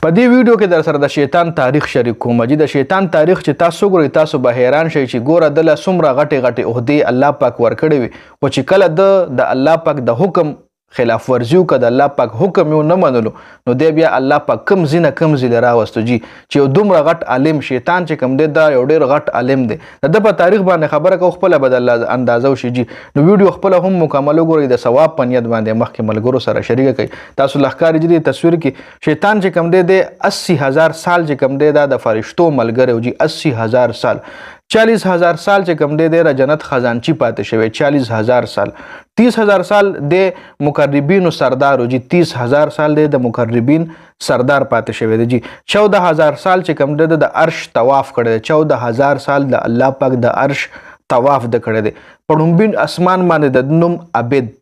په دې ویډیو کې در سره د شیطان تاریخ شریک کوم چې د شیطان تاریخ چې تاسو ګورئ تاسو به حیران شئ چې ګوره دله څومره غټې غټې عهدې الله پاک ورکړې وي خو چې کله د الله پاک د حکم خلاف ورزي وکړه د الله پاک حکم یې ونه منلو نو دی بیا الله پاک کم ځای راوستو جي چې یو دومره غټ عالم شیطان چې کوم دی دا یو ډېر غټ عالم دی د ده په تاریخ باندې خبره کوو خپله به د الله اندازه وشي جي نو ویډیو خپله هم مکمل وګورئ د ثواب په نیت باندې مخکې ملګرو سره شریکه کوي تاسو له ښکاري چې دې تصویر کې شیطان چې کوم دی د 80,000 سال چې کوم دی دا د فرشتو ملګری و جي 80,000 سال 40,000 سال چې کوم دی د جنت خزانچی پاتې شوی 40,000 سال 30,000 سال د مقربینو سردار جي 30,000 سال د مقربین سردار پاتې شوی دی جي 14,000 سال چې کوم دی د عرش طواف کړی 14,000 سال د الله پاک د عرش طواف د کړی دی په ډومبین اسمان باندې د نوم عبد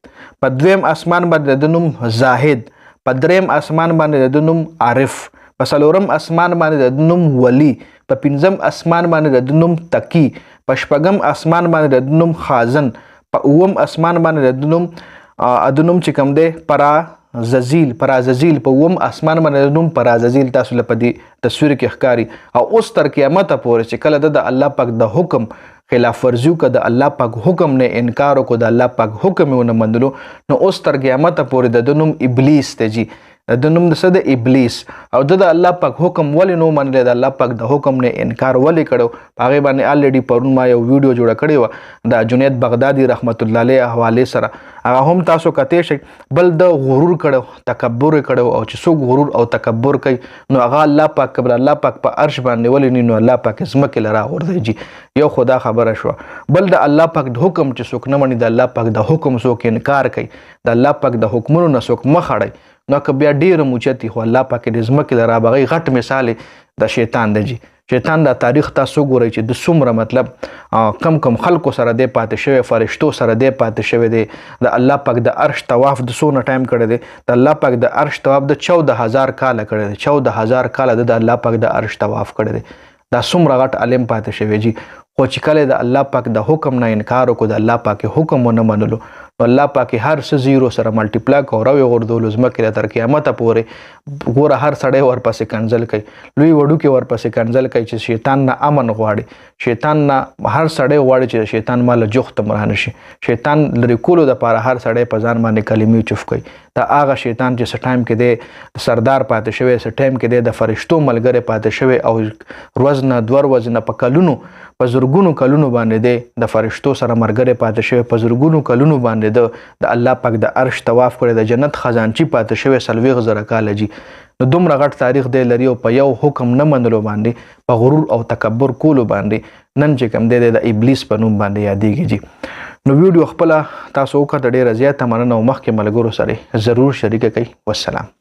په دویم اسمان باندې د نوم زاهد په دریم اسمان باندې د نوم عارف په څلورم اسمان باندې د نوم ولی په پنځم اسمان باندې د نوم تقی په شپږم اسمان باندې د نوم خازن په اووم اسمان باندې د نوم چې کوم دی پراززیل په اووم اسمان باندې د نوم پراززیل تاسو له په دې تصویر کې ښکاري او اوس تر قیامته پورې چې کله د الله پاک د حکم خلاف ورزي وکړه د الله پاک حکم نه انکار وکړو د الله پاک حکم یې ونه منلو نو اوس تر قیامته پورې د نوم ابلیس دی جي د نوم د څه د ابلیس او د الله پاک حکم ولې نو منلی د الله پاک د حکم نه انکار ولې کړو په هغې باندې الریډي پرون ما یو ویډیو جوړه کړې وه د جنید بغدادي رحمت الله علیه حوالې سره هغه هم تاسو کتی شئ بل د غرور کړو تکبر کړو او چې څوک غرور او تکبر کوي نو هغه الله پاک قبل الله پاک په عرش باندې ولې نو الله پاک ځمکې له راغورځوي جي یو خدا خبره شوه بل د الله پاک د حکم چې څوک نه مني د الله پاک د حکم څوک انکار کوي د الله پاک د حکمونو نه څوک مخ اړوي نو که بیا ډېره موچتي خو الله پاک د ځمکې له رابغی غټ مثال د شیطان دی جي شیطان دا تاریخ تاسو ګورئ چې د څومره مطلب کم خلکو سره دی پاتې شوی فرشتو سره دی پاتې شوی دی د الله پاک د عرش طواف د څونه ټایم کړی دی د الله پاک د عرش طواف د 14,000 کاله کړی دی 14,000 کاله د الله پاک د عرش طواف کړی دی دا څومره غټ عالم پاتې شوی جي خو چې کله د الله پاک د حکم نه انکار وکړو د الله پاک حکم ونه منلو نو الله پاک هر څه زیرو سره ملټیپلای کو راوي غردول ځمکې تر قیامت پورې ګوره هر سړی ورپسې کنځل کوي لوی وډوکې ورپسې کنځل کوي چې شیطان نه امن غواړي شیطان نه هر سړی غواړي چې شیطان مال جوخت مرانه شي شیطان لري کولو د پاره هر سړی په ځان باندې کلمې چوف کوي دا هغه شیطان چې ټایم کې دی سردار پاتې شوی ټایم کې دی د فرشتو ملګری پاتې شوی او ورځ نه دوه ورځې نه په کلونو په زرګونو کلونو باندې دی د فرشتو سره ملګری پاتې شوی په زرګونو کلونو باندې د الله پاک د عرش طواف کړی د جنت خزانچی پاتې شوی 40,000 کاله جي نو دومره غټ تاریخ دی لري او په یو حکم نه منلو باندې په غرور او تکبر کولو باندې نن چې کوم دی د ابلیس په نوم باندې یادېږي جي نو ویډیو خپله تاسو وکړه ډېره زیاته مننه او مخکې ملګرو سره ضرور شریکه کوئ والسلام